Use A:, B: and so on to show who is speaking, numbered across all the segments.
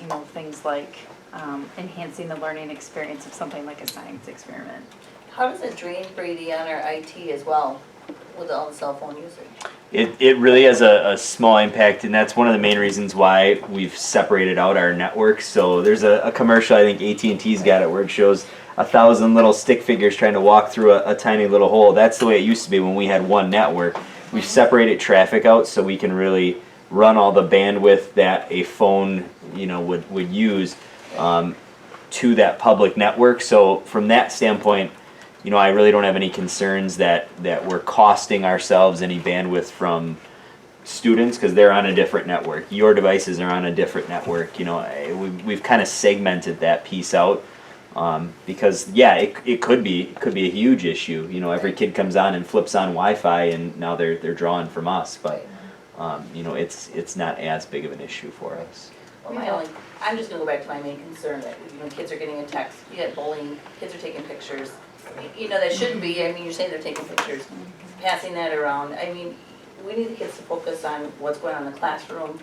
A: things like enhancing the learning experience of something like a science experiment.
B: How does it drain Brady on our IT as well with all the cell phone usage?
C: It really has a small impact, and that's one of the main reasons why we've separated out our networks. So there's a commercial, I think AT&T's got it, where it shows 1,000 little stick figures trying to walk through a tiny little hole. That's the way it used to be when we had one network. We've separated traffic out so we can really run all the bandwidth that a phone would use to that public network. So from that standpoint, I really don't have any concerns that we're costing ourselves any bandwidth from students because they're on a different network. Your devices are on a different network. We've kind of segmented that piece out because it could be a huge issue. Every kid comes on and flips on Wi-Fi and now they're drawing from us, but it's not as big of an issue for us.
B: Well, I'm just gonna go back to my main concern that kids are getting a text, you get bullying, kids are taking pictures. That shouldn't be, you're saying they're taking pictures, passing that around. We need the kids to focus on what's going on in the classroom.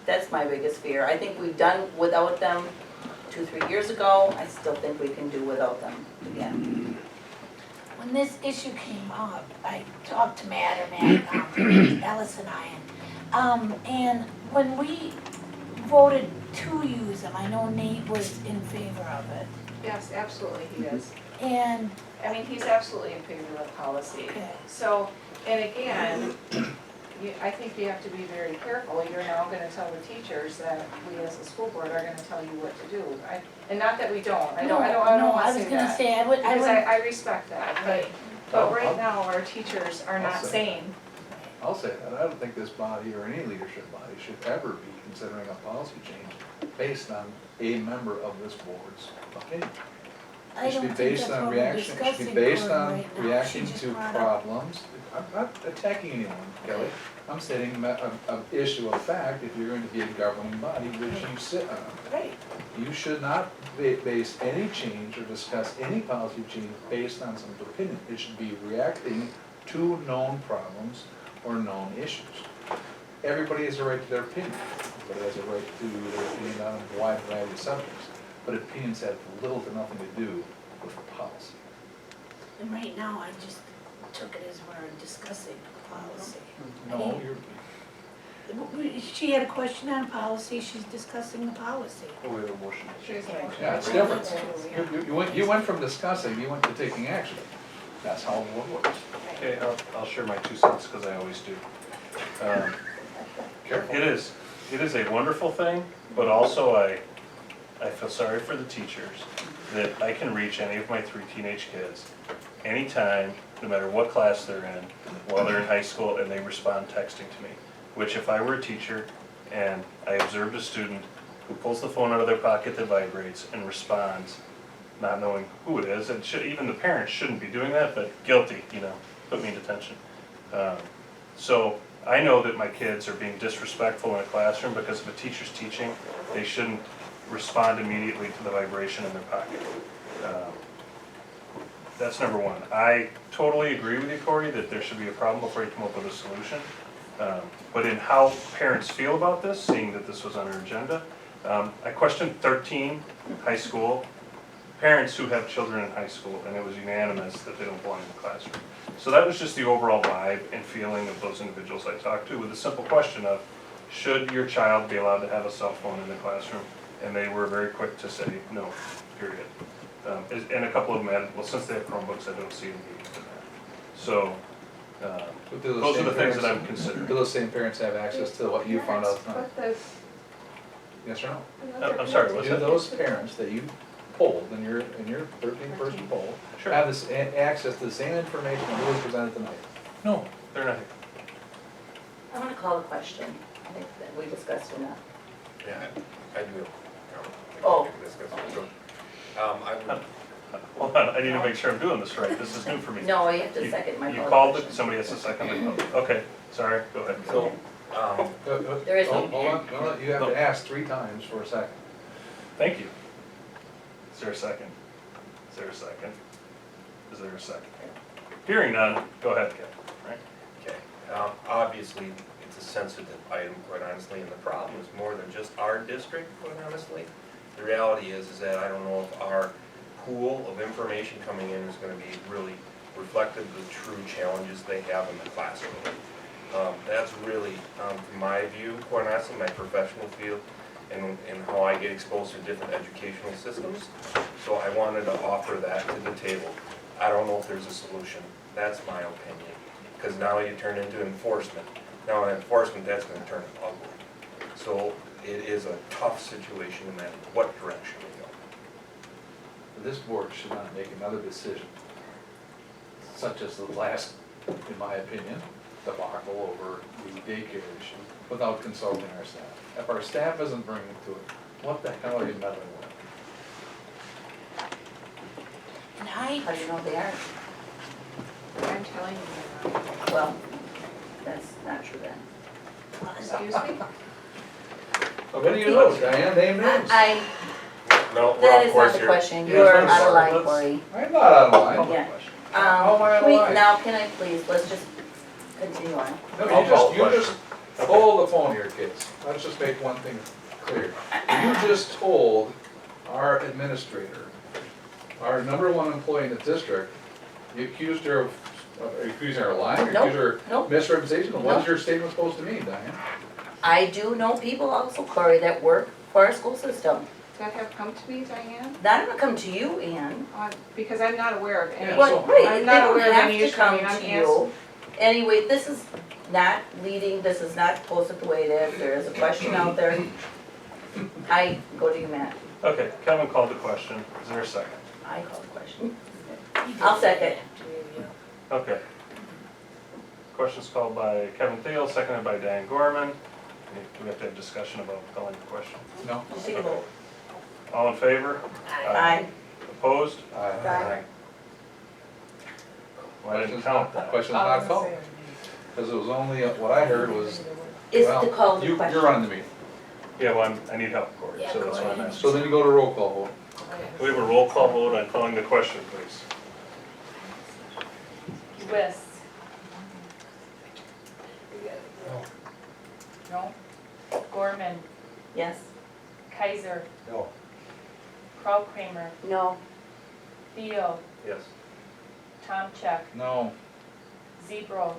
B: That's my biggest fear. I think we've done without them 2-3 years ago. I still think we can do without them again.
D: When this issue came up, I talked to Matt, Alice and I, and when we voted to use them, I know Nate was in favor of it.
E: Yes, absolutely he is.
D: And,
E: He's absolutely in favor of the policy.
D: okay,
E: So, and again, I think you have to be very careful. You're now gonna tell the teachers that we as a school board are gonna tell you what to do. And not that we don't, I don't wanna say that. Because I respect that, but right now, our teachers are not saying.
F: I'll say that, I don't think this body or any leadership body should ever be considering a policy change based on a member of this board's opinion.
D: I
F: It should
D: don't
F: be
D: think
F: based
D: that's
F: on
D: what we're
F: reaction, it should
D: discussing
F: be based
D: Cory,
F: on
D: right now.
F: reacting
D: She just
F: to
D: brought up-
F: problems. I'm not attacking anyone, Kelly, I'm stating an issue of fact if you're going to be a governing body, which you sit on.
D: Right.
F: You should not base any change or discuss any policy change based on some opinion. It should be reacting to known problems or known issues. Everybody has a right to their opinion, everybody has a right to their opinion on a wide variety of subjects, but opinions have little to nothing to do with policy.
D: And right now, I just took it as we're discussing policy.
F: No,
D: She had a question on policy, she's discussing the policy.
F: we have a motion.
E: She's like-
F: Yeah, it's different. You went from discussing, you went to taking action. That's how the world works.
G: Okay, I'll share my 2 cents because I always do.
F: Careful.
G: It is a wonderful thing, but also I feel sorry for the teachers that I can reach any of my 3 teenage kids anytime, no matter what class they're in, while they're in high school, and they respond texting to me. Which if I were a teacher and I observed a student who pulls the phone out of their pocket that vibrates and responds, not knowing who it is, and even the parents shouldn't be doing that, but guilty, put me in detention. So I know that my kids are being disrespectful in a classroom because if a teacher's teaching, they shouldn't respond immediately to the vibration in their pocket. That's number one. I totally agree with you, Cory, that there should be a problem before you come up with a solution. But in how parents feel about this, seeing that this was on our agenda, I questioned 13 high school parents who have children in high school, and it was unanimous that they don't belong in the classroom. So that was just the overall vibe and feeling of those individuals I talked to with a simple question of, should your child be allowed to have a cell phone in the classroom? And they were very quick to say, no, period. And a couple of them added, well, since they have Chromebooks, I don't see any need for that. So,
F: But do
G: those are
F: same
G: the things that
F: parents-
G: I'm considering.
F: Do those same parents have access to what you found out tonight?
E: But the
F: Yes or no?
G: I'm sorry, what's
F: Do
G: that?
F: those parents that you polled in your 13-person poll
G: Sure.
F: have this access to the same information that was presented tonight?
G: No, they're not.
B: I want to call a question. I think that we discussed enough.
H: Yeah, I do.
B: Oh.
H: I would,
G: Hold on, I need to make sure I'm doing this right. This is new for me.
B: No, you have to second my
G: You
B: call.
G: called it, somebody has to second it? Okay, sorry, go ahead.
H: so,
B: There is no-
F: Hold on, no, you have to ask 3 times for a second.
G: Thank you. Is there a second? Is there a second? Is there a second? Hearing none, go ahead, Ken. Right?
H: okay, obviously, it's a sensitive item, quite honestly, and the problem is more than just our district, quite honestly. The reality is that I don't know if our pool of information coming in is gonna be really reflective of the true challenges they have in the classroom. That's really, from my view, quite honestly, my professional field, and how I get exposed to different educational systems. So I wanted to offer that to the table. I don't know if there's a solution, that's my opinion, because now you turn into enforcement. Now in enforcement, that's gonna turn ugly. So it is a tough situation no matter what direction we go.
F: This board should not make another decision, such as the last, in my opinion, debacle over the daycare issue, without consulting our staff. If our staff isn't bringing to it, what the hell are you meddling with?
D: And
B: How do you know they are?
E: I'm telling you,
B: Well, that's not true then.
E: excuse me?
F: What do you know, Diane, name names?
B: I,
H: No, well,
B: that
H: of
B: is
H: course
B: not the
H: you're.
B: question,
F: Yeah,
B: you are
F: that's
B: out of line,
F: let's-
B: Cory.
F: I'm not out of line.
B: Yeah.
F: How am I out of
B: Can we,
F: line?
B: now can I please, let's just continue on.
F: No,
H: I'll call
F: you
H: the
F: just hold the phone here, kids. Let's just make one thing clear. You just told our administrator, our number one employee in the district, you accused her of accusing her of lying, you
B: Nope,
F: accused her
B: nope.
F: of misrepresentation. What
B: Nope.
F: is your statement supposed to mean, Diane?
B: I do know people also, Cory, that work for our school system.
E: That have come to me, Diane,
B: Not gonna come to you, Ann.
E: because I'm not aware of any.
F: Yeah,
B: Well,
F: so-
B: right,
E: I'm
B: they
E: not
B: don't
E: aware of
B: have
E: any
B: to
E: issue. I
B: come
E: mean, I'm
B: to you. Anyway, this is not leading, this is not posted the way it is, there is a question out there. I, go to you, Matt.
G: Okay, Kevin called the question, is there a second?
B: I call the question. I'll second.
G: Okay. Question's called by Kevin Thiel, seconded by Dan Gorman. Do we have to have discussion about calling the question?
F: No?
B: We'll take a vote.
G: All in favor?
B: Aye.
G: Opposed?
F: Aye.
G: Well, I didn't count that.
F: Question's not called, because it was only, what I heard was,
B: Is
F: well,
B: to call the
F: you're
B: question.
F: running the meeting.
G: Yeah, well, I need help, Cory,
D: Yeah,
G: so that's why I'm
D: Cory.
G: asking.
F: So then you go to roll call vote.
G: Can we have a roll call vote on calling the question, please?
A: West. No. Gorman,
B: Yes?
A: Kaiser,
H: No.
A: Kramer,
B: No.
A: Theo,
G: Yes.
A: Tomcheck,
F: No.
A: Zebro,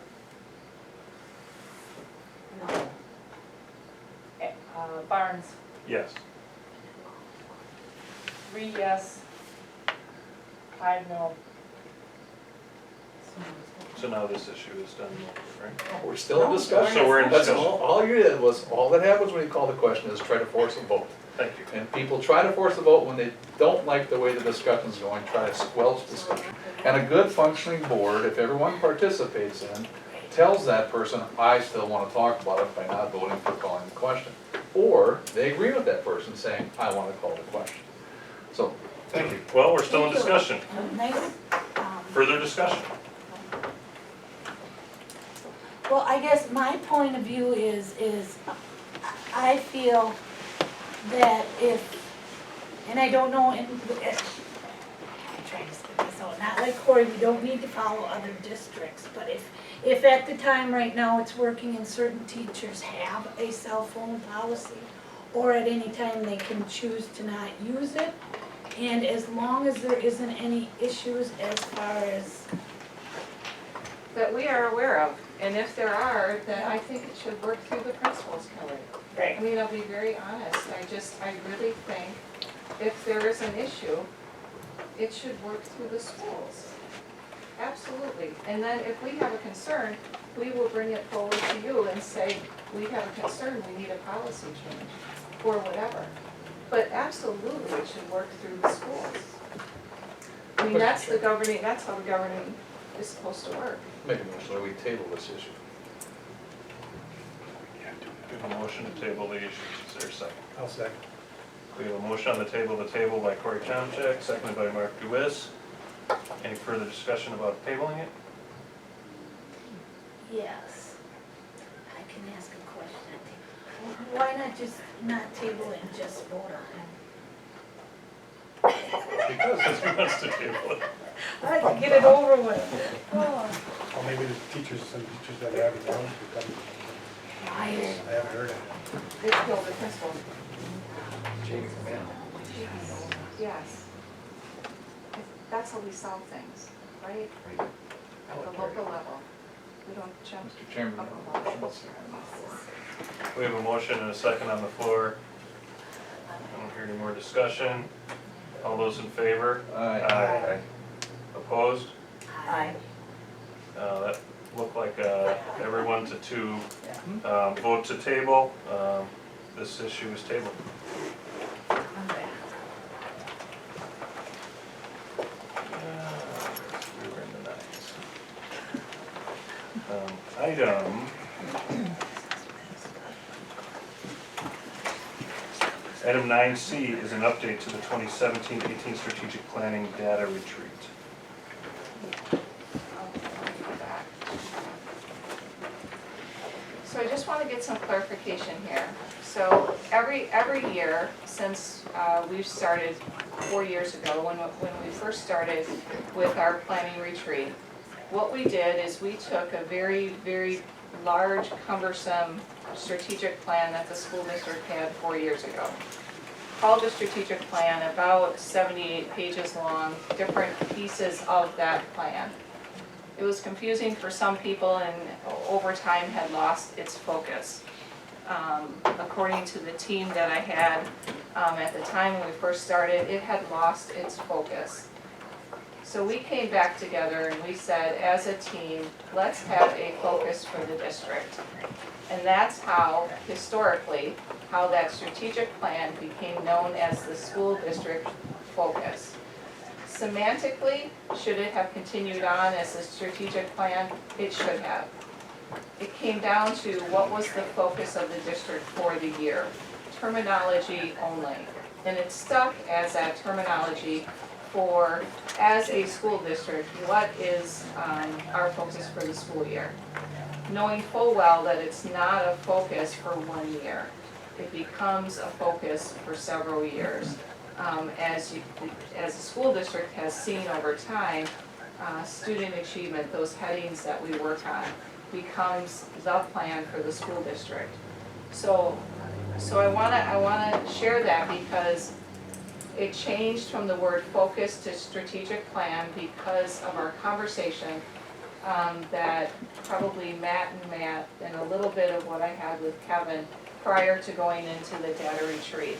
B: No.
A: Barnes.
G: Yes.
A: 3 yes, 5 no.
G: So now this issue is done, right?
F: We're still in discussion.
G: So we're in
F: That's
G: discussion.
F: all you did was, all that happens when you call the question is try to force a vote.
G: Thank you.
F: And people try to force a vote when they don't like the way the discussion's going, try to squelch discussion. And a good functioning board, if everyone participates in, tells that person, I still want to talk about it by not voting for calling the question. Or they agree with that person saying, I want to call the question. So,
G: Thank you. Well, we're still in discussion.
D: Nice,
G: Further discussion?
D: well, I guess my point of view is I feel that if, and I don't know, and I'm trying to spit this out, not like Cory, we don't need to follow other districts, but if at the time right now it's working and certain teachers have a cell phone policy, or at any time they can choose to not use it, and as long as there isn't any issues as far as,
E: That we are aware of, and if there are, then I think it should work through the principals, Kelly. I mean, I'll be very honest, I really think if there is an issue, it should work through the schools. Absolutely, and then if we have a concern, we will bring it forward to you and say, we have a concern, we need a policy change, or whatever. But absolutely, it should work through the schools. I mean, that's how the governing is supposed to work.
F: make a motion that we table this issue.
G: We have a motion to table the issues. Is there a second?
H: I'll second.
G: We have a motion on the table by Cory Tomcheck, seconded by Mark Duis. Any further discussion about tabling it?
D: yes. I can ask a question. Why not just not table it and just vote on
F: Because
G: Who wants to table it?
D: it? I can get it over with. Oh.
I: Or maybe the teachers, some teachers that have it,
D: Myers.
I: I haven't heard it.
E: They killed the principal. Yes. That's how we solve things, right? At the local level. We don't jump
F: Mr. Chairman,
E: up above.
G: We have a motion and a second on the floor. I don't hear any more discussion. All those in favor?
F: aye.
G: Opposed?
B: Aye.
G: That looked like everyone to two vote to table. This issue is tabled. Item 9C is an update to the 2017-18 Strategic Planning Data Retreat.
E: So I just want to get some clarification here. So every year since we've started 4 years ago, when we first started with our planning retreat, what we did is we took a very, very large, cumbersome strategic plan that the school district had 4 years ago. Called the strategic plan, about 78 pages long, different pieces of that plan. It was confusing for some people and over time had lost its focus. According to the team that I had at the time when we first started, it had lost its focus. So we came back together and we said, as a team, let's have a focus for the district. And that's how, historically, how that strategic plan became known as the school district focus. Semantically, should it have continued on as a strategic plan? It should have. It came down to what was the focus of the district for the year. Terminology only. And it stuck as that terminology for, as a school district, what is our focus for the school year? Knowing full well that it's not a focus for 1 year. It becomes a focus for several years. As the school district has seen over time, student achievement, those headings that we work on, becomes the plan for the school district. So I wanna share that because it changed from the word focus to strategic plan because of our conversation that probably Matt and a little bit of what I had with Kevin prior to going into the data retreat.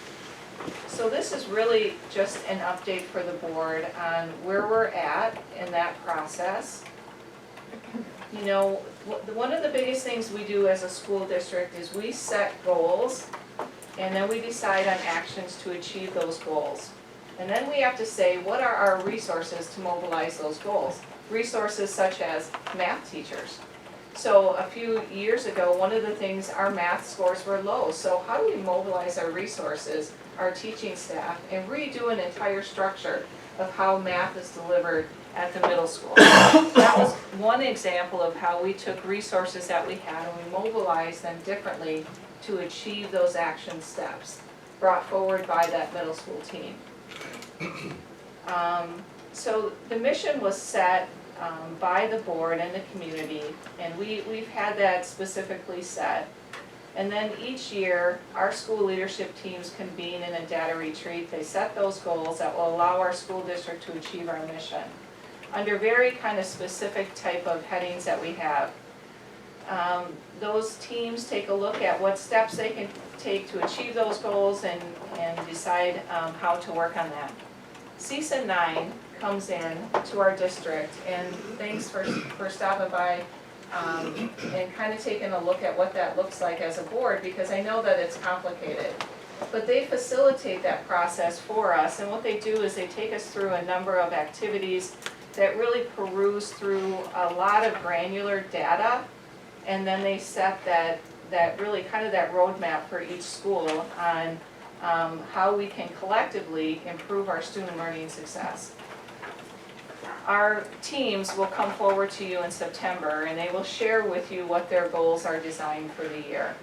E: So this is really just an update for the board on where we're at in that process. You know, one of the biggest things we do as a school district is we set goals and then we decide on actions to achieve those goals. And then we have to say, what are our resources to mobilize those goals? Resources such as math teachers. So a few years ago, one of the things, our math scores were low. So how do we mobilize our resources, our teaching staff, and redo an entire structure of how math is delivered at the middle school? That was one example of how we took resources that we had and we mobilized them differently to achieve those action steps brought forward by that middle school team. So the mission was set by the board and the community, and we've had that specifically set. And then each year, our school leadership teams convene in a data retreat. They set those goals that will allow our school district to achieve our mission under very kind of specific type of headings that we have. Those teams take a look at what steps they can take to achieve those goals and decide how to work on that. CESA 9 comes in to our district, and thanks for stopping by and kind of taking a look at what that looks like as a board, because I know that it's complicated. But they facilitate that process for us, and what they do is they take us through a number of activities that really peruse through a lot of granular data, and then they set that really kind of that roadmap for each school on how we can collectively improve our student learning success. Our teams will come forward to you in September and they will share with you what their goals are designed for the year.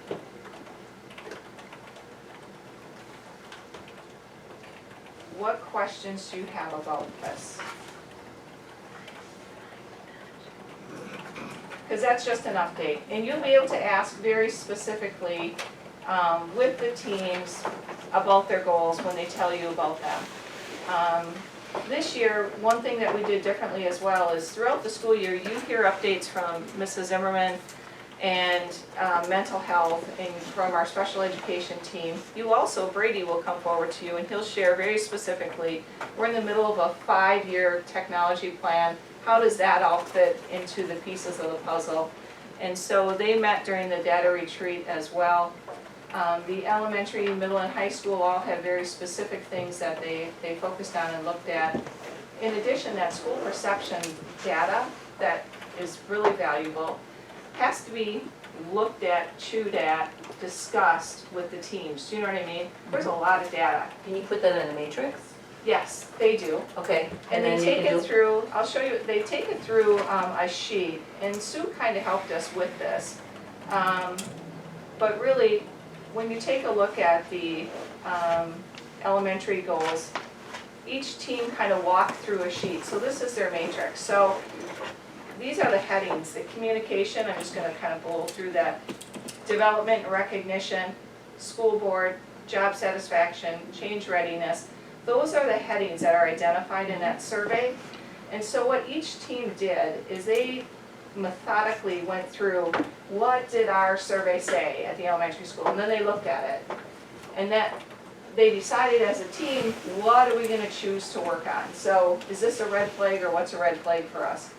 E: What questions do you have about this? because that's just an update. And you'll be able to ask very specifically with the teams about their goals when they tell you about them. This year, one thing that we did differently as well is throughout the school year, you hear updates from Mrs. Zimmerman and mental health and from our special education team. You also, Brady will come forward to you and he'll share very specifically, we're in the middle of a 5-year technology plan. How does that all fit into the pieces of the puzzle? And so they met during the data retreat as well. The elementary, middle, and high school all have very specific things that they focused on and looked at. In addition, that school perception data that is really valuable has to be looked at, chewed at, discussed with the teams. Do you know what I mean? There's a lot of data.
B: Can you put that in a matrix?
E: Yes, they do.
B: Okay.
E: And they
B: then you
E: take
B: can
E: it
B: do-
E: through, I'll show you, they take it through a sheet, and Sue kind of helped us with this. But really, when you take a look at the elementary goals, each team kind of walked through a sheet. So this is their matrix. So these are the headings, the communication, I'm just gonna kind of blow through that. Development and recognition, school board, job satisfaction, change readiness. Those are the headings that are identified in that survey. And so what each team did is they methodically went through, what did our survey say at the elementary school? And then they looked at it. And that, they decided as a team, what are we gonna choose to work on? So is this a red flag or what's a red flag for us?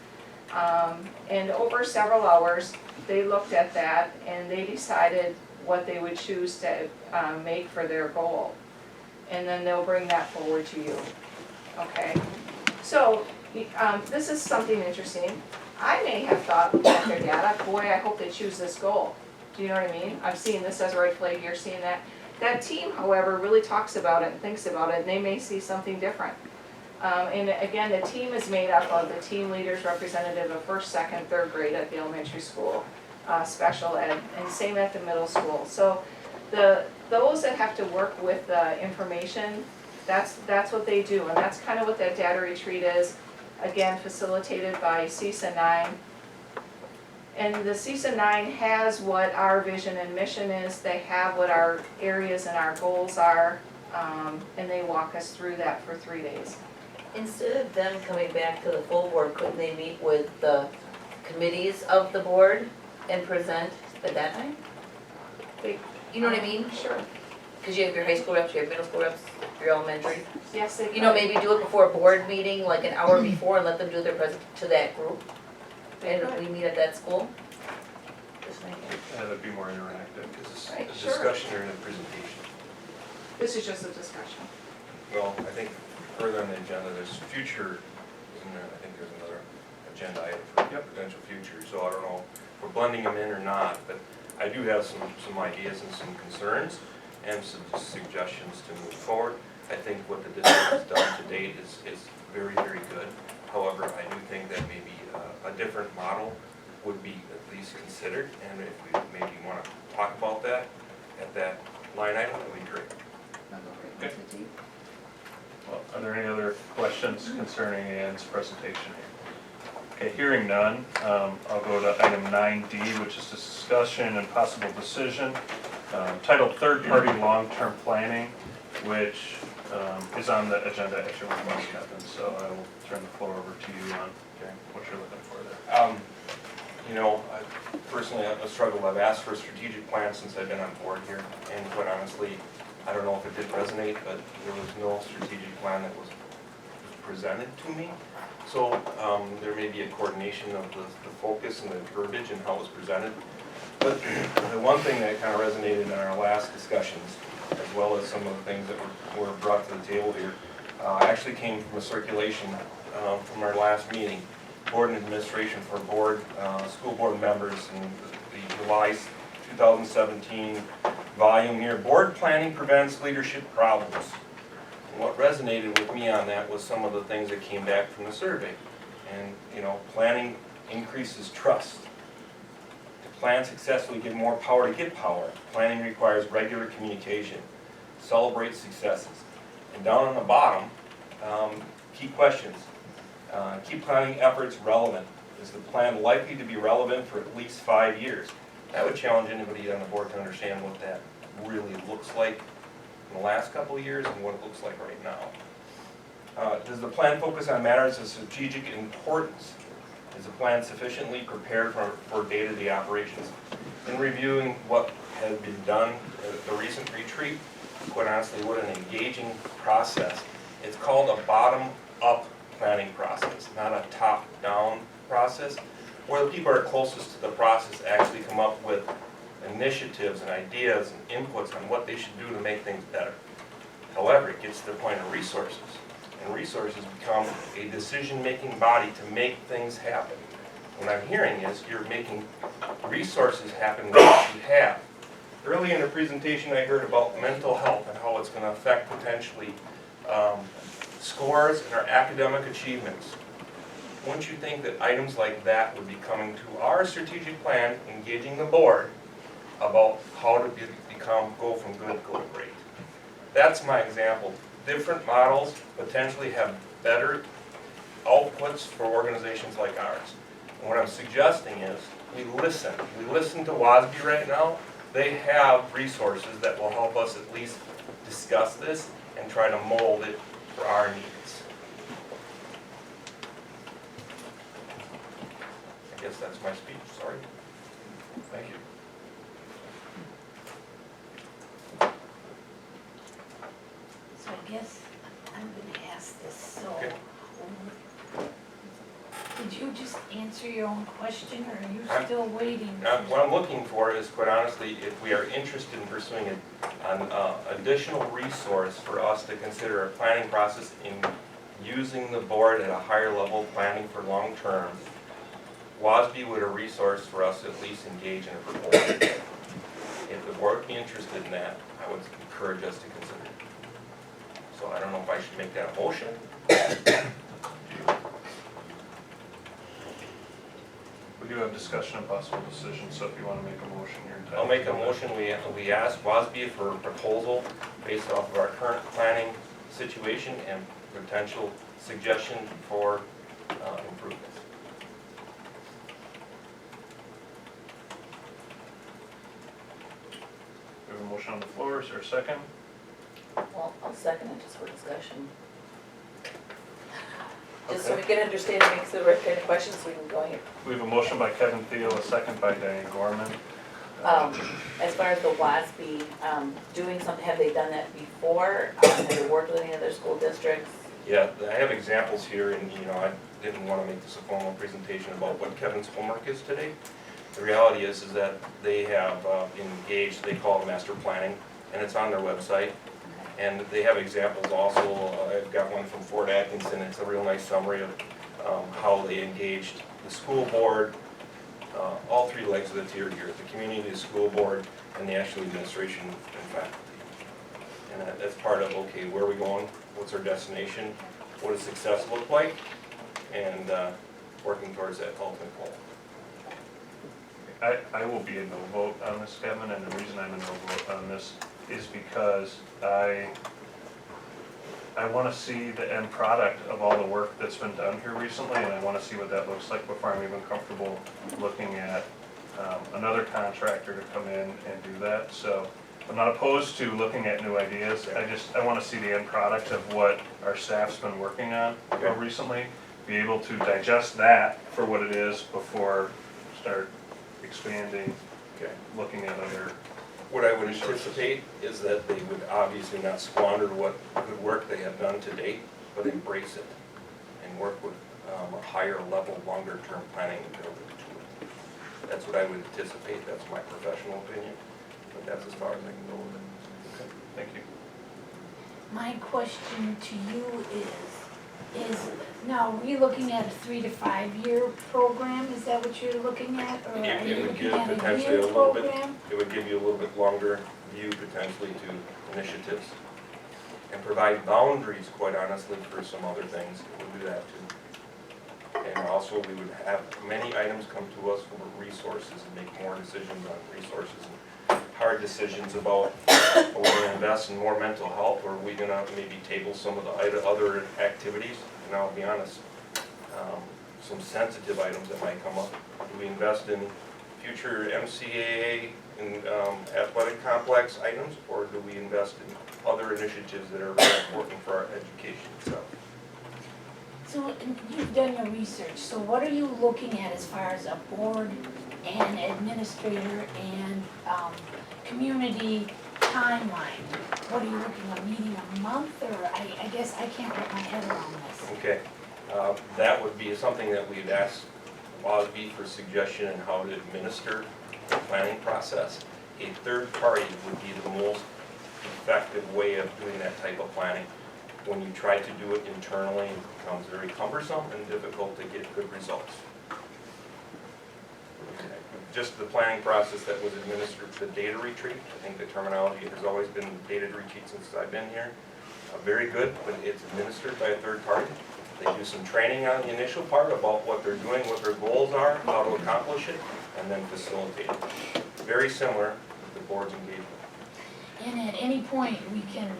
E: And over several hours, they looked at that and they decided what they would choose to make for their goal. And then they'll bring that forward to you, okay? So, this is something interesting. I may have thought at their data, boy, I hope they choose this goal. Do you know what I mean? I'm seeing this as a red flag, you're seeing that. That team, however, really talks about it and thinks about it, and they may see something different. And again, the team is made up of the team leaders representative of first, second, third grade at the elementary school, special ed, and same at the middle school. So those that have to work with the information, that's what they do, and that's kind of what that data retreat is. Again, facilitated by CISA 9. And the CISA 9 has what our vision and mission is, they have what our areas and our goals are, and they walk us through that for 3 days.
B: Instead of them coming back to the full board, couldn't they meet with the committees of the board and present at that time? You know what I mean?
E: Sure.
B: Because you have your high school reps, you have middle school reps, your elementary.
E: Yes, they could.
B: You know, maybe do it before a board meeting, like an hour before, and let them do their present to that group.
E: They
B: And
E: could.
B: we meet at that school. Just like that.
G: Yeah, that'd be more interactive, because it's
B: Right,
H: A
E: sure.
H: discussion or a presentation.
E: This is just a discussion.
H: Well, I think further on the agenda, there's future, isn't there, I think there's another agenda item for potential future, so I don't know if we're blending them in or not, but I do have some ideas and some concerns and some suggestions to move forward. I think what the district has done to date is very, very good. However, I do think that maybe a different model would be at least considered, and if we maybe want to talk about that at that line item, that would be great.
G: Okay. Well, are there any other questions concerning Ann's presentation here? Okay, hearing none, I'll go to item 9D, which is discussion and possible decision, titled Third-Party Long-Term Planning, which is on the agenda at your request, Kevin. So I will turn the floor over to you on what you're looking for there.
H: You know, personally, I've struggled. I've asked for a strategic plan since I've been on board here, and quite honestly, I don't know if it did resonate, but there was no strategic plan that was presented to me. So there may be a coordination of the focus and the verbiage and how it was presented. But the one thing that kind of resonated in our last discussions, as well as some of the things that were brought to the table here, actually came from a circulation from our last meeting. Board and administration for board, school board members in the July 2017 volume here. Board planning prevents leadership problems. And what resonated with me on that was some of the things that came back from the survey. And, you know, planning increases trust. To plan successfully, give more power to get power. Planning requires regular communication. Celebrate successes. And down on the bottom, key questions. Keep planning efforts relevant. Is the plan likely to be relevant for at least 5 years? I would challenge anybody on the board to understand what that really looks like in the last couple of years and what it looks like right now. Does the plan focus on matters of strategic importance? Is the plan sufficiently prepared for day-to-day operations? In reviewing what has been done at the recent retreat, quite honestly, what an engaging process. It's called a bottom-up planning process, not a top-down process, where the people are closest to the process actually come up with initiatives and ideas and inputs on what they should do to make things better. However, it gets to the point of resources, and resources become a decision-making body to make things happen. What I'm hearing is you're making resources happen with what you have. Early in the presentation, I heard about mental health and how it's going to affect potentially scores and our academic achievements. Wouldn't you think that items like that would be coming to our strategic plan, engaging the board about how to go from good to great? That's my example. Different models potentially have better outputs for organizations like ours. And what I'm suggesting is we listen. We listen to WASB right now. They have resources that will help us at least discuss this and try to mold it for our needs. I guess that's my speech, sorry. Thank you.
D: So I guess I'm gonna ask this, so.
H: Okay.
D: Did you just answer your own question, or are you
H: I'm-
D: still waiting?
H: What I'm looking for is, quite honestly, if we are interested in pursuing an additional resource for us to consider a planning process in using the board at a higher level, planning for long term, WASB would a resource for us to at least engage in a proposal. If the board would be interested in that, I would encourage us to consider it. So I don't know if I should make that a motion.
G: We do have discussion and possible decision, so if you want to make a motion, you're entitled.
H: I'll make a
G: to it.
H: motion, we ask WASB for a proposal based off of our current planning situation and potential suggestion for improvements.
G: We have a motion on the floor, is there a second?
B: Well, I'll second it just for discussion. Just so we can understand and make the right kind of questions we can go here.
G: We have a motion by Kevin Thiel, a second by Diane Gorman.
B: As far as the WASB, doing something, have they done that before? Have they worked with any other school districts?
H: Yeah, I have examples here, and I didn't want to make this a formal presentation about what Kevin's homework is today. The reality is that they have engaged, they call it master planning, and it's on their website. And they have examples also. I've got one from Fort Atkinson. It's a real nice summary of how they engaged the school board, all three legs of the tier here, the community, the school board, and the actual administration and faculty. And that's part of, okay, where are we going? What's our destination? What does success look like? And working towards that ultimate goal.
G: I will be a no vote on this, Kevin, and the reason I'm a no vote on this is because I want to see the end product of all the work that's been done here recently, and I want to see what that looks like before I'm even comfortable looking at another contractor to come in and do that. So I'm not opposed to looking at new ideas. I want to see the end product of what our staff's been working on recently, be able to digest that for what it is before start expanding, looking at other.
H: What I would anticipate is that they would obviously not squander what good work they have done to date, but embrace it and work with a higher level, longer term planning ability to it. That's what I would anticipate, that's my professional opinion, but that's as far as I can go with it.
G: Okay, thank you.
D: My question to you is now, are we looking at a 3 to 5 year program? Is that what you're looking at? Or are
H: It
D: you
H: would
D: looking
H: give
D: at a
H: potentially
D: year
H: a little bit,
D: program?
H: it would give you a little bit longer view potentially to initiatives and provide boundaries, quite honestly, for some other things. It would do that too. And also, we would have many items come to us for resources and make more decisions on resources and hard decisions about, are we gonna invest in more mental health, or are we gonna maybe table some of the other activities? And I'll be honest, some sensitive items that might come up. Do we invest in future NCAA and athletic complex items, or do we invest in other initiatives that are really important for our education itself?
D: So you've done your research, so what are you looking at as far as a board and administrator and community timeline? What are you looking at, meeting a month, or I guess I can't wrap my head around this.
H: Okay, that would be something that we'd ask WASB for suggestion on how to administer the planning process. A third party would be the most effective way of doing that type of planning. When you try to do it internally, it becomes very cumbersome and difficult to get good results. Just the planning process that was administered, the data retreat, I think the terminology has always been data retreat since I've been here. Very good, but it's administered by a third party. They do some training on the initial part about what they're doing, what their goals are, how to accomplish it, and then facilitate it. Very similar to the board's engagement.
D: And at any point, we can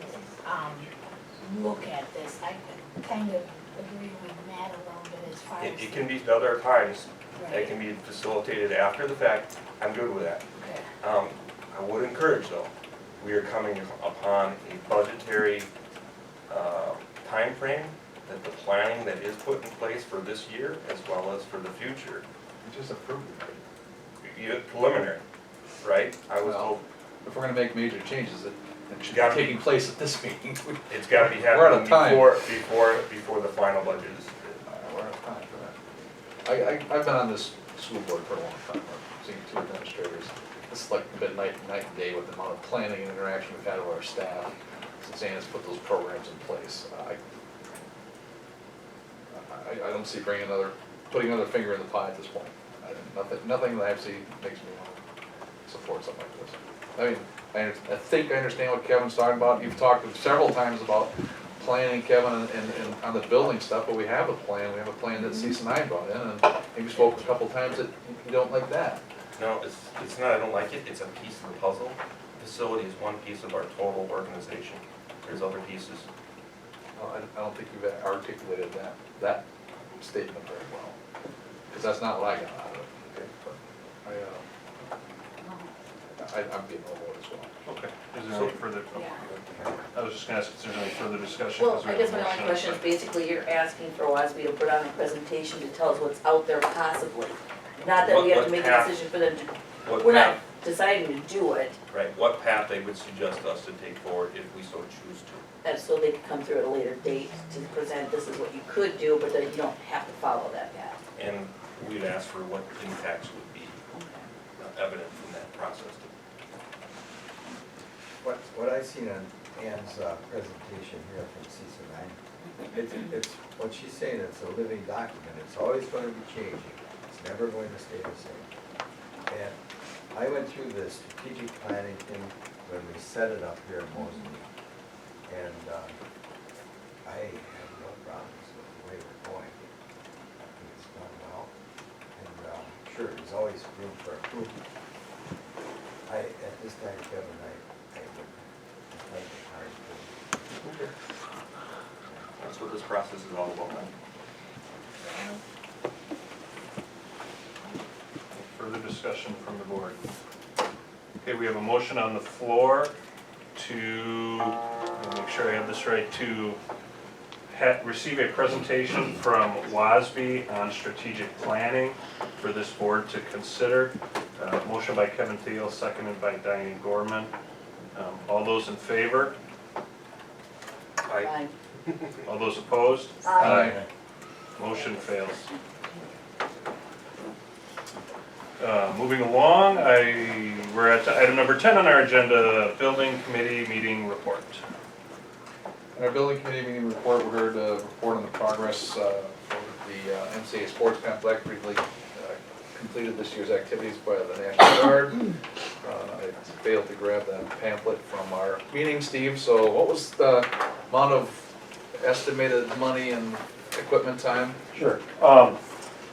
D: look at this. I kind of agree with Matt a little bit as far as.
H: It can be, other times,
D: Right.
H: it can be facilitated after the fact. I'm good with that.
D: Okay.
H: I would encourage though, we are coming upon a budgetary time frame that the planning that is put in place for this year as well as for the future,
F: We just approved it.
H: preliminary, right? I was
F: Well,
H: told,
F: If we're gonna make major changes, it should be
H: Gotta be-
F: taking place at this meeting.
H: it's gotta be
F: We're out
H: happening
F: of time.
H: before the final budget is.
F: We're out of time for that. I've been on this school board for a long time, I've seen two administrators. This is like been night and day with the amount of planning and interaction we've had with our staff, since Anna's put those programs in place. I don't see putting another finger in the pie at this point. Nothing that I see makes me want to support something like this. I mean, I think I understand what Kevin's talking about. You've talked several times about planning, Kevin, and on the building stuff, but we have a plan. We have a plan that Cece and I brought in, and maybe spoke a couple times that you don't like that.
H: No, it's not, I don't like it, it's a piece of the puzzle. Facility is one piece of our total organization. There's other pieces.
F: Well, I don't think you've articulated that statement very well, because that's not what I got out of it, okay? But I'm being a little as well.
G: Okay, is there any further, I was just gonna ask if there's any further discussion.
B: Well,
G: 'cause we
B: I
G: have
B: guess
G: a
B: my only
G: motion and a
B: question is
G: second.
B: basically you're asking for WASB to put on a presentation to tell us what's out there possibly. Not that we have to
H: What
B: make a
H: path-
B: decision for them to,
H: What
B: we're not
H: path,
B: deciding to do it,
H: right, what path they would suggest us to take forward if we so choose to.
B: and so they can come through at a later date to present, this is what you could do, but then you don't have to follow that path.
H: And we'd ask for what impacts would be evident from that process.
I: What I seen on Ann's presentation here from CC9, it's, what she's saying, it's a living document, it's always going to be changing, it's never going to stay the same. And I went through the strategic planning thing when we set it up here in Mosinee, and I have no problems with the way we're going. I think it's done well, and sure, there's always room for improvement. At this time, Kevin, I would like to hire you.
H: That's what this process is all about.
G: Further discussion from the board. Okay, we have a motion on the floor to, let me make sure I have this right, to receive a presentation from WASB on strategic planning for this board to consider. Motion by Kevin Thiel, seconded by Diane Gorman. All those in favor?
H: Aye.
G: All those opposed?
B: Aye.
G: Motion fails. Moving along, we're at item number 10 on our agenda, building committee meeting report.
F: In our building committee meeting report, we heard a report on the progress for the NCAA sports complex. Briefly completed this year's activities by the National Guard. I failed to grab that pamphlet from our meeting, Steve, so what was the amount of estimated money and equipment time?
J: Sure. What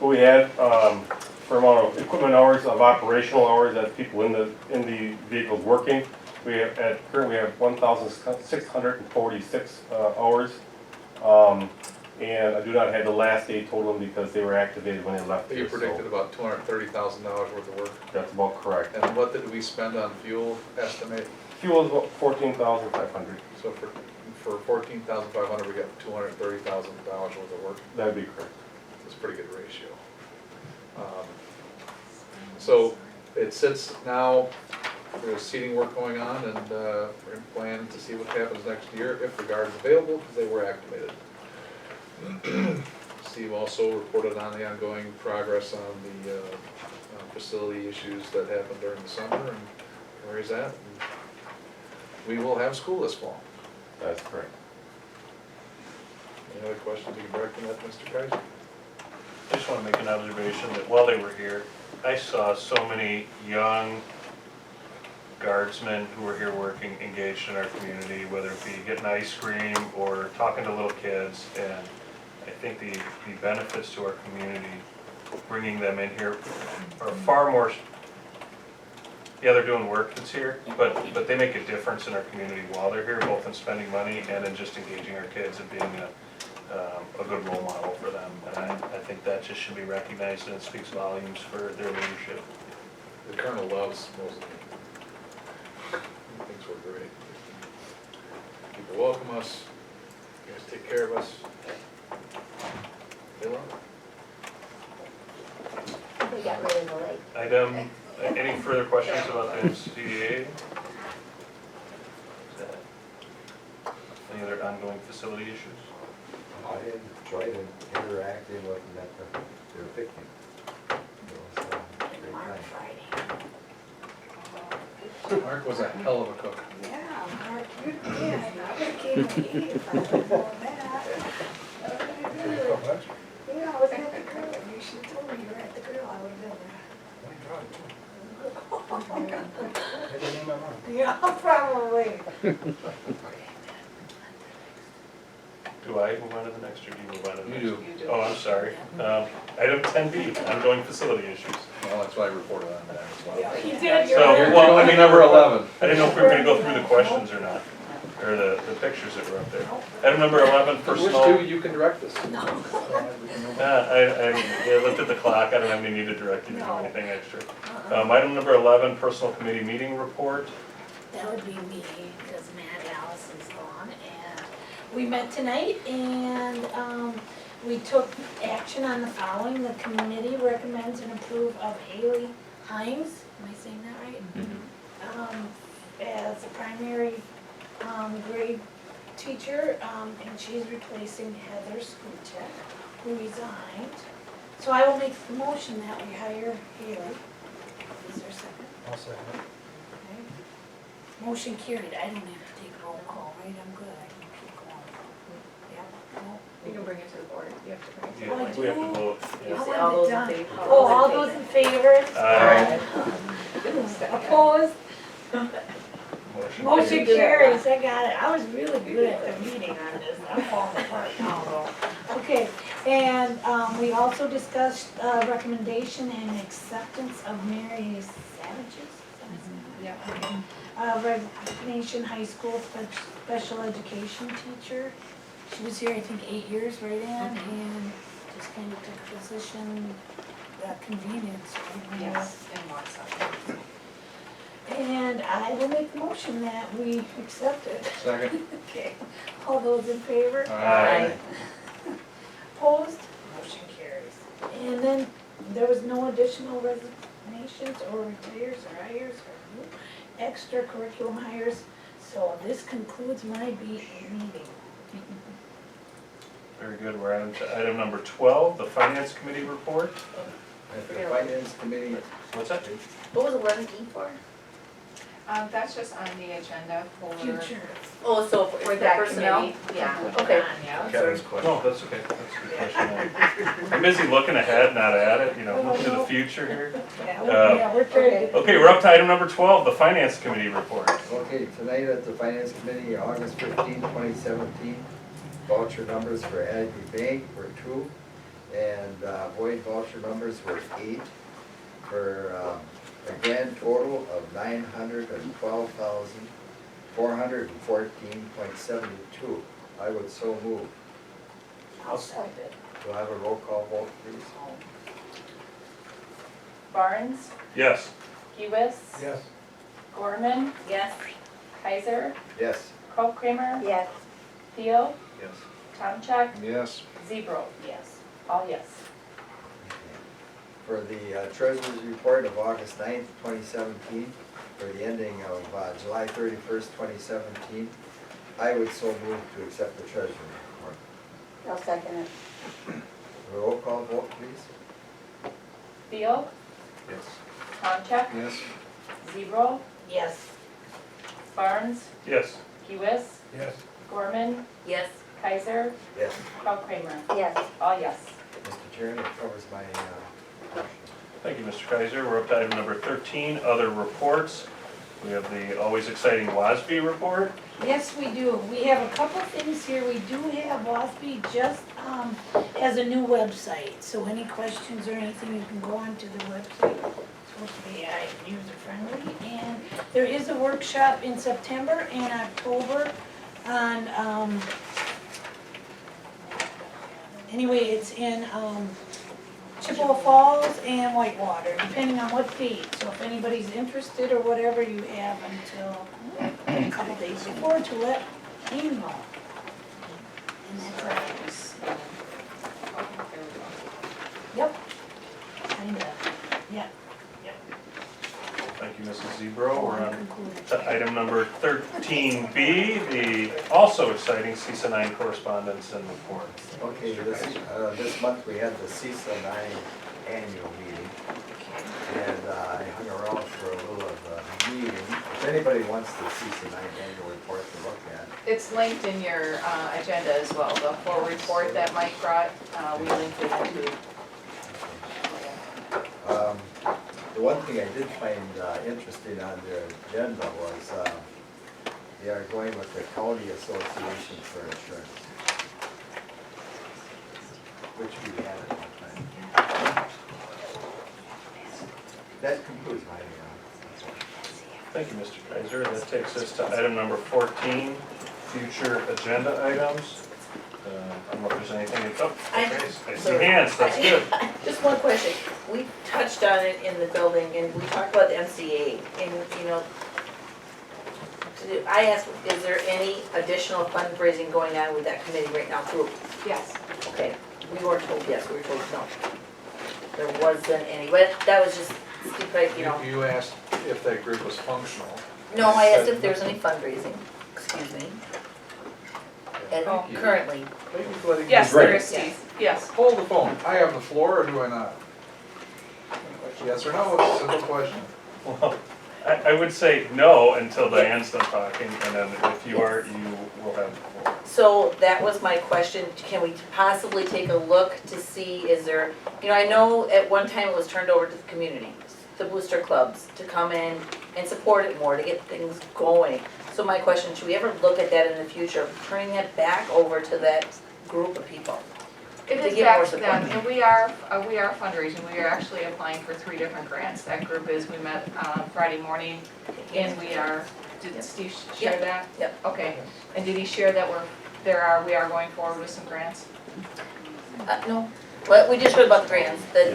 J: we had, for amount of equipment hours, of operational hours, that people in the vehicles working, currently we have 1,646 hours. And I do not have the last day total because they were activated when they left
F: You
J: here, so
F: predicted about $230,000 worth of work.
J: that's about correct.
F: And what did we spend on fuel estimate?
J: Fuel is about 14,500.
F: So for 14,500, we got $230,000 worth of work.
J: That'd be correct.
F: It's a pretty good ratio. So it sits now, there's seeding work going on, and we're planning to see what happens next year if the guard's available, because they were activated. Steve also reported on the ongoing progress on the facility issues that happened during the summer and where he's at. And we will have school this fall.
J: That's correct.
F: Any other questions you can direct them at, Mr. Kaiser?
G: I just want to make an observation that while they were here, I saw so many young guardsmen who were here working, engaged in our community, whether it be getting ice cream or talking to little kids. And I think the benefits to our community, bringing them in here are far more, yeah, they're doing work that's here, but they make a difference in our community while they're here, both in spending money and in just engaging our kids and being a good role model for them. And I think that just should be recognized, and it speaks volumes for their leadership.
F: The colonel loves Mosinee. He thinks we're great. People welcome us, you guys take care of us. They love it.
K: We got rid of the lake.
G: Item, any further questions about the NCAA? Any other ongoing facility issues?
I: I enjoyed interacting with them at their picnic. It was a great
D: Mark
I: time.
D: Friday.
F: Mark was a hell of a cook.
D: Yeah, Mark, you did, I would've came to eat if I didn't know that. Yeah, I was at the grill, you should told me you were at the grill, I would've been there. Yeah, probably.
G: Do I move on to the next, or do you move on to the next?
F: You do.
G: Oh, I'm sorry. Item 10B, ongoing facility issues.
F: Well, that's why I reported on that as well.
D: He did,
G: So,
D: you're right.
G: well, I mean,
F: Number 11.
G: I didn't know if we were gonna go through the questions or not, or the pictures that were up there. Item number 11,
F: Which
G: personal.
F: two you can direct us?
G: I looked at the clock, I don't have any need to direct you to do anything extra. Item number 11, personal committee meeting report.
D: That would be me, because Matt Alice is gone, and we met tonight, and, we took action on the following. The committee recommends and approve of Haley Hines, am I saying that right? As a primary, grade teacher, and she's replacing Heather Skuchek, who resigned. So I will make the motion that we hire Haley. Is there a second?
I: I'll second it.
D: Okay. Motion carried, I don't have to take a roll call, right, I'm good, I can keep going. Yep, no.
E: You can bring it to the board, you have to bring it to the
G: Yeah,
E: board.
G: we have to vote.
D: I
G: Yeah.
D: want
B: All
D: it
B: those in
D: done.
B: favor?
D: Oh, all those in favor?
G: Aye.
D: Opposed?
G: Motion
D: Motion
G: carries.
D: carries, I got it, I was really good at the meeting on this, I'm falling apart now though. Okay, and, we also discussed, recommendation and acceptance of Mary Savage's, resignation, high school special education teacher. She was here, I think, 8 years, right, Ann, and just kind of took a position, convenience, right?
E: Yes, and one second.
D: And I will make the motion that we accept it.
F: Second.
D: Okay, all those in favor?
F: Aye.
D: Opposed? Motion carries. And then there was no additional resignations or retires or hires or new extracurriculum hires. So this concludes my meeting.
G: Very good, we're on to item number 12, the finance committee report.
I: At the finance committee,
G: What's that?
B: What was 11E for?
E: That's just on the agenda for.
D: Future.
B: Oh, so
E: For
B: for
E: that
B: personnel?
E: committee, yeah.
B: Okay.
E: Yeah.
I: Kevin's question.
G: No, that's okay, that's a good question. I'm busy looking ahead, not at it, you know, looking to the future here.
D: Yeah, we're pretty.
G: Okay, we're up to item number 12, the finance committee report.
I: Okay, tonight at the finance committee, August 15, 2017, voucher numbers for Aggie Bank were 2, and void voucher numbers were 8, for a grand total of $912,414.72. I would so move.
D: I'll second it.
I: Do I have a roll call vote, please?
E: Barnes,
G: Yes.
E: Hewis,
F: Yes.
E: Gorman,
B: Yes?
E: Kaiser,
I: Yes.
E: Kramer,
D: Yes.
E: Theo,
H: Yes.
E: Tomcheck,
F: Yes.
E: Zebro.
D: Yes.
E: All yes.
I: For the treasurer's report of August 9th, 2017, for the ending of July 31st, 2017, I would so move to accept the treasurer's report.
D: I'll second it.
I: Roll call vote, please.
E: Theo,
H: Yes.
E: Tomcheck,
F: Yes.
E: Zebro,
D: Yes.
E: Barnes,
G: Yes.
E: Hewis,
F: Yes.
E: Gorman,
B: Yes?
E: Kaiser,
I: Yes.
E: Kramer.
D: Yes.
E: All yes.
I: Mr. Chairman, that covers my motion.
G: Thank you, Mr. Kaiser. We're up to item number 13, other reports. We have the always exciting WASB report.
D: Yes, we do. We have a couple things here. We do have WASB just has a new website. So any questions or anything, you can go onto the website. It's supposed to be user friendly. And there is a workshop in September and October on, anyway, it's in Chippewa Falls and Whitewater, depending on what date. So if anybody's interested or whatever, you have until a couple days before to let me know. And that's all. Yep. Kinda, yeah.
G: Thank you, Mrs. Zebro. We're on
D: Concluded.
G: to item number 13B, the also exciting CISA 9 correspondence and report.
I: Okay, this month we had the CISA 9 annual meeting, and I hung around for a little of the meeting. If anybody wants the CISA 9 annual report to look at.
E: It's linked in your agenda as well, the full report that Mike brought, we linked it into.
I: The one thing I did find interesting on their agenda was they are going with the County Association for Insurance, which we had at one time. That concludes my
G: Thank you, Mr. Kaiser. That takes us to item number 14, future agenda items. I don't know if there's anything, I see hands, that's good.
B: Just one question. We touched on it in the building and we talked about the NCAA and, you know, I asked, is there any additional fundraising going on with that committee right now too?
E: Yes.
B: Okay, we weren't told yes, we were told no. There wasn't any, but that was just, like, you know.
F: You asked if that group was functional.
B: No, I asked if there's any fundraising, excuse me. And
E: Oh.
B: currently,
F: Thank you for letting me.
E: Yes,
C: Right.
E: there is Steve, yes.
F: Hold the phone. I have the floor, or do I not? Yes or no? It's a simple question.
G: Well, I would say no until Diane's done talking, and then if you are, you will have the floor.
B: so that was my question. Can we possibly take a look to see, is there, you know, I know at one time it was turned over to the community, the booster clubs, to come in and support it more, to get things going. So my question, should we ever look at that in the future, turning it back over to that group of people?
E: It
B: To
E: is
B: get
E: back
B: more
E: to them,
B: support.
E: and we are fundraising, we are actually applying for 3 different grants. That group is, we met Friday morning, and we are, did Steve share
B: Yep.
E: that?
B: Yep.
E: Okay, and did he share that we are going forward with some grants?
B: No, well, we just heard about the grants, that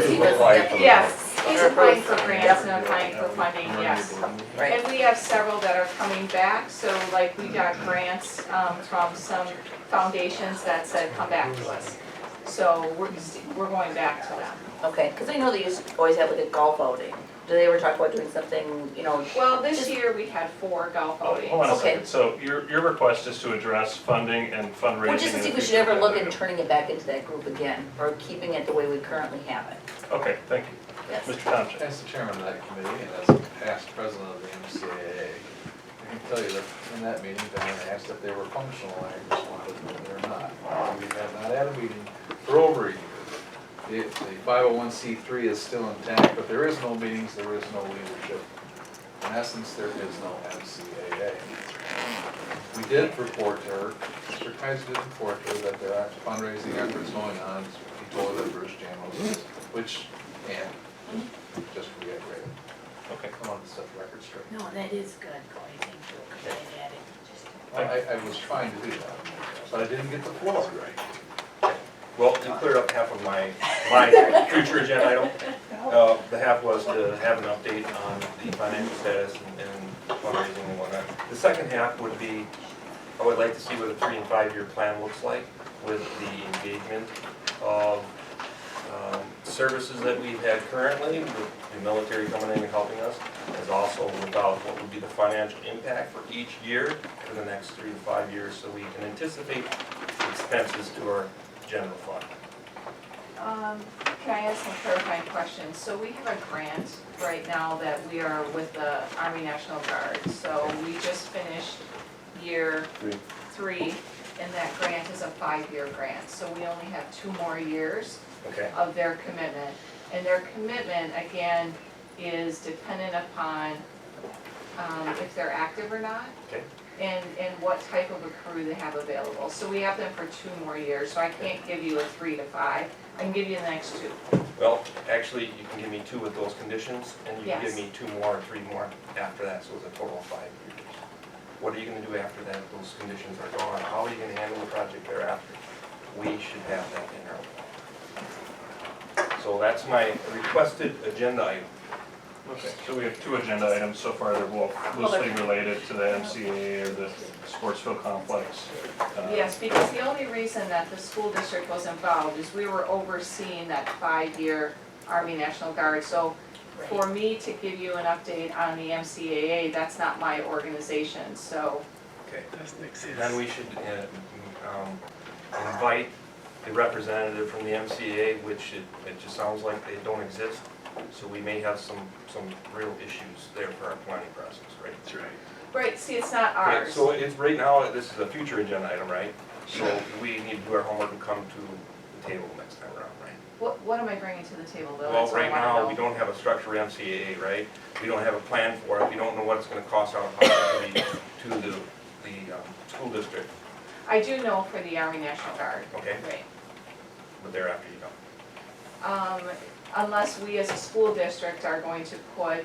B: he was,
E: Yes, he's applying for grants and applying for funding, yes.
B: right.
E: And we have several that are coming back, so like we got grants from some foundations that said, come back to us. So we're going back to them.
B: Okay, because I know they used to always have like a golf outing. Do they ever talk about doing something, you know?
E: Well, this
B: Just-
E: year we had 4 golf
G: Hold on a
E: outings.
B: Okay.
G: second, so your request is to address funding and fundraising.
B: Well, just to
G: in
B: see if
G: the
B: we should
G: future
B: ever look
G: agenda
B: at turning it back into that group again, or keeping it the way we currently have it.
G: item. Okay, thank you.
B: Yes.
G: Mr. Tompkins.
F: As the chairman of that committee and as a past president of the NCAA, I can tell you that in that meeting, Diane asked if they were functional, and I responded, no, they're not. We have not had a meeting for over a year. The 501c3 is still intact, but there is no meetings, there is no leadership. In essence, there is no NCAA. We did report to her, Mr. Kaiser did report to her that there are fundraising efforts going on. He told her that Bruce Jamos is, which, and just reiterate.
G: Okay.
F: I wanted to set the record straight.
D: No, that is good, Corey, thank you, because I had it just.
F: Well, I was trying to do that, but I didn't get the floor right.
H: Well, to clear up half of my future agenda item, the half was to have an update on the financial status and fundraising and whatnot. The second half would be, I would like to see what a 3 and 5 year plan looks like with the engagement of services that we've had currently, with the military coming in and helping us, as also about what would be the financial impact for each year for the next 3 to 5 years, so we can anticipate expenses to our general fund.
E: Can I ask some clarifying questions? So we have a grant right now that we are with the Army National Guard. So we just finished year 3, and that grant is a 5-year grant. So we only have 2 more years
H: Okay.
E: of their commitment. And their commitment, again, is dependent upon if they're active or not.
H: Okay.
E: And what type of a crew they have available. So we have them for 2 more years, so I can't give you a 3 to 5. I can give you the next 2.
H: Well, actually, you can give me 2 with those conditions, and you can give
E: Yes.
H: me 2 more or 3 more after that, so it's a total of 5 years. What are you gonna do after that, those conditions are gone? How are you gonna handle the project thereafter? We should have that in our plan. So that's my requested agenda item.
G: Okay, so we have 2 agenda items so far. They're both loosely related to the MCAA or the Sportsville complex.
E: Yes, because the only reason that the school district was involved is we were overseeing that 5-year Army National Guard. So for me to give you an update on the MCAA, that's not my organization, so.
H: Okay. Then we should invite the representative from the MCAA, which it just sounds like they don't exist. So we may have some real issues there for our planning process, right? That's right.
E: Right, see, it's not
H: Okay,
E: ours.
H: so it's right now, this is a future agenda item, right? So we need to do our homework and come to the table next time around, right?
E: What am I bringing to the table, though?
H: Well,
E: That's what I
H: right
E: wanna
H: now,
E: know.
H: we don't have a structured MCAA, right? We don't have a plan for it, we don't know what it's gonna cost out of pocket to the school district,
E: I do know for the Army National Guard.
H: okay?
E: Right.
H: But thereafter you don't.
E: Unless we as a school district are going to put,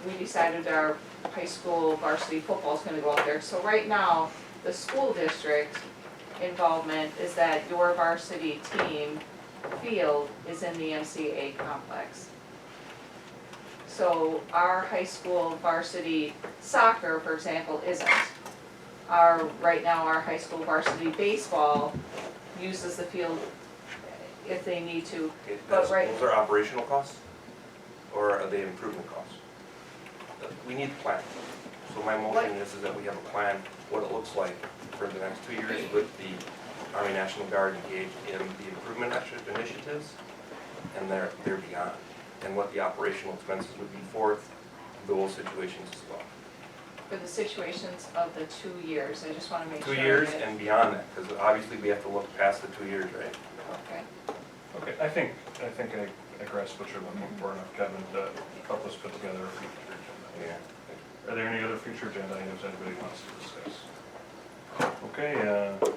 E: we decided our high school varsity football is gonna go out there. So right now, the school district involvement is that your varsity team field is in the MCAA complex. So our high school varsity soccer, for example, isn't. Right now, our high school varsity baseball uses the field if they need to.
H: Okay,
E: But right-
H: those are operational costs, or are they improvement costs? We need a plan. So my motion is that we have a plan, what it looks like for the next 2 years with the Army National Guard engaged in the improvement initiatives and they're beyond, and what the operational expenses would be for those situations as well.
E: For the situations of the 2 years, I just wanna make
H: 2
E: sure.
H: years
E: that-
H: and beyond that, because obviously we have to look past the 2 years, right?
E: Okay.
G: Okay, I think I grasped what you're looking for enough, Kevin, to help us put together a future agenda.
H: Yeah.
G: Are there any other future agenda items anybody wants to discuss? Okay,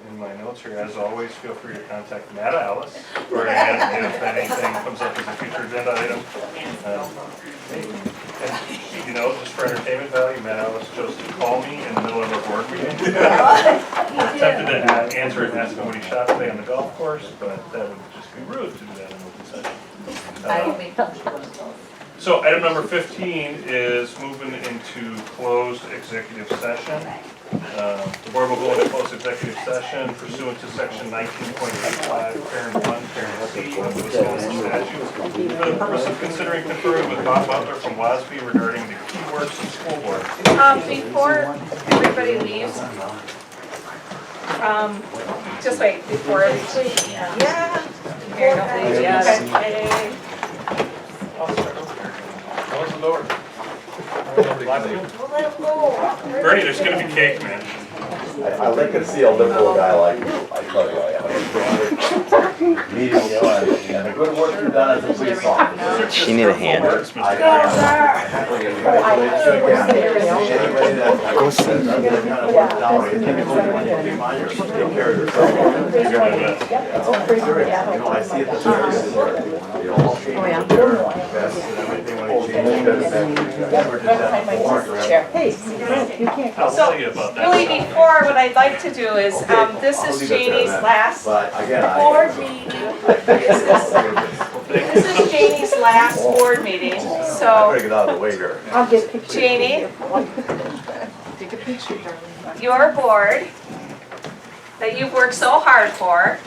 G: in my notes here, as always, feel free to contact Matt Alice, or Ann, if anything comes up as a future agenda item. And, you know, just for entertainment value, Matt Alice chose to call me in the middle of a board meeting. I attempted to answer it and ask him what he shot today on the golf course, but that would just be rude to do that in open session.
B: I will make those.
G: So item number 15 is moving into closed executive session. The board will go into closed executive session pursuant to section 19.85, parent 1, parent C of the Wisconsin statutes, for the purpose of considering conferring with Bob Butler from WASB regarding the key works in school board.
A: Before everybody leaves, just wait, before everybody, yeah. Here, don't leave yet. Okay.
G: I'll start over here.
F: Close the door.
D: We'll let them go.
G: Bernie, there's gonna be cake, man.
K: I like to see a liberal guy like you, I tell you, I am. Meeting you and the good work you've done as a police officer.
C: She need a hand.
G: Works, Mr.
K: I Anybody that says I'm gonna kind of work down, you typically remind yourself, take care of yourself.
G: You're the best.
K: You know, I see it the services there. You know, all changes are there, best and everything when you change.
G: I'll tell you about that.
A: Really before, what I'd like to do is, this is Janie's last
K: But again,
A: board meeting. This is Janie's last board meeting,
K: I
A: so
K: better get out of the way here.
A: Janie, your board that you've worked so hard for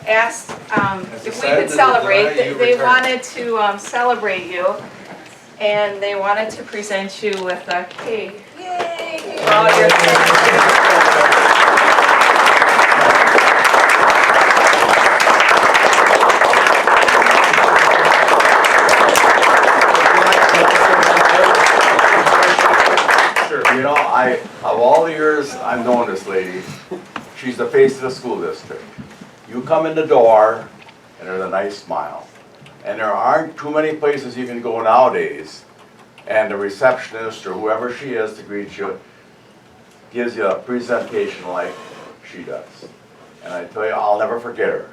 A: asked if we could celebrate. They wanted to celebrate you, and they wanted to present you with a cake. Yay! For all your
K: You know, of all the years I've known this lady, she's the face of the school district. You come in the door, and there's a nice smile. And there aren't too many places you can go nowadays, and the receptionist or whoever she is to greet you gives you a presentation like she does. And I tell you, I'll never forget her.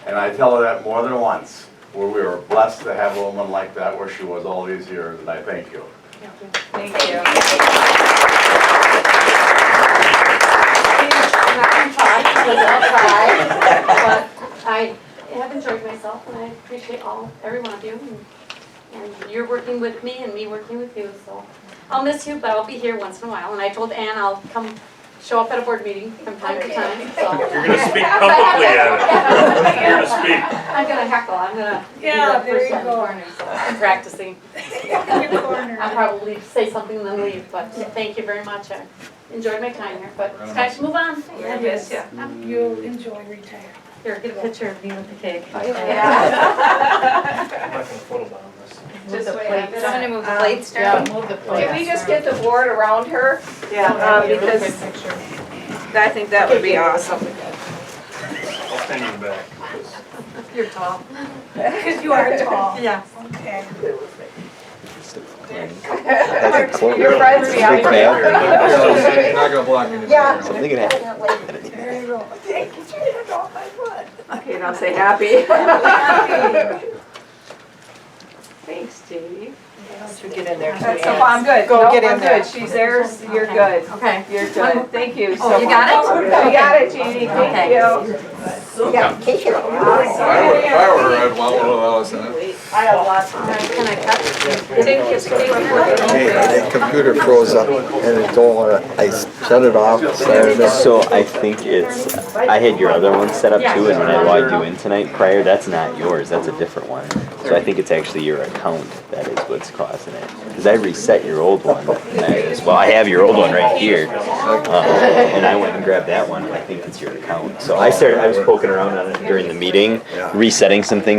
K: And I tell her that more than once, where we were blessed to have a woman like that where she was all these years, and I thank you.
A: Thank you.
L: I have enjoyed myself, and I appreciate every one of you, and you're working with me and me working with you, so. I'll miss you, but I'll be here once in a while, and I told Ann I'll come show up at a board meeting from time to time, so.
G: You're gonna speak publicly at it. You're gonna speak.
L: I'm gonna heckle, I'm gonna be
A: Yeah,
L: the
A: there
L: person
A: you
L: in the
A: go.
L: corner, so I'm practicing. I'll probably say something and then leave, but thank you very much, I enjoyed my time here, but it's time to move on.
A: I miss you.
D: You'll enjoy retiring.
L: Here, get a picture of me with the cake.
G: I'm not gonna photobomb this.
A: Just wait.
L: I'm gonna move the plates down.
E: Move the
A: Can we just get the board around her? Yeah, because I think that would be awesome.
G: I'll send you back.
L: You're tall.
D: Because you are tall.
L: Yeah.
D: Okay.
A: Your friends behind you.
F: Not gonna block any.
D: Yeah.
C: Something can happen.
D: There you go. Thank you, Gina, off my foot.
A: Okay, now say happy.
L: Thanks, Steve.
E: Should get in there.
A: That's so I'm good.
E: Go
A: Nope,
E: get in
A: I'm
E: there.
A: good. She's there, you're good.
L: Okay.
A: You're good. Thank you so
L: Oh,
A: much.
L: you got it?
A: You got it, Jeannie. Thank
L: Okay.
A: you.
D: You got cake here.
F: If I were her, I'd want one of those in it.
A: I have lots of
L: Alright, can I cut?
A: Take a piece of cake.
I: The computer froze up and it don't wanna, I shut it off, started it.
C: So I think I had your other one set up too, and when I logged you in tonight prior, that's not yours, that's a different one. So I think it's actually your account that is what's causing it. Because I reset your old one, well, I have your old one right here. And I went and grabbed that one, and I think it's your account. So I was poking around on it during the meeting, resetting some things.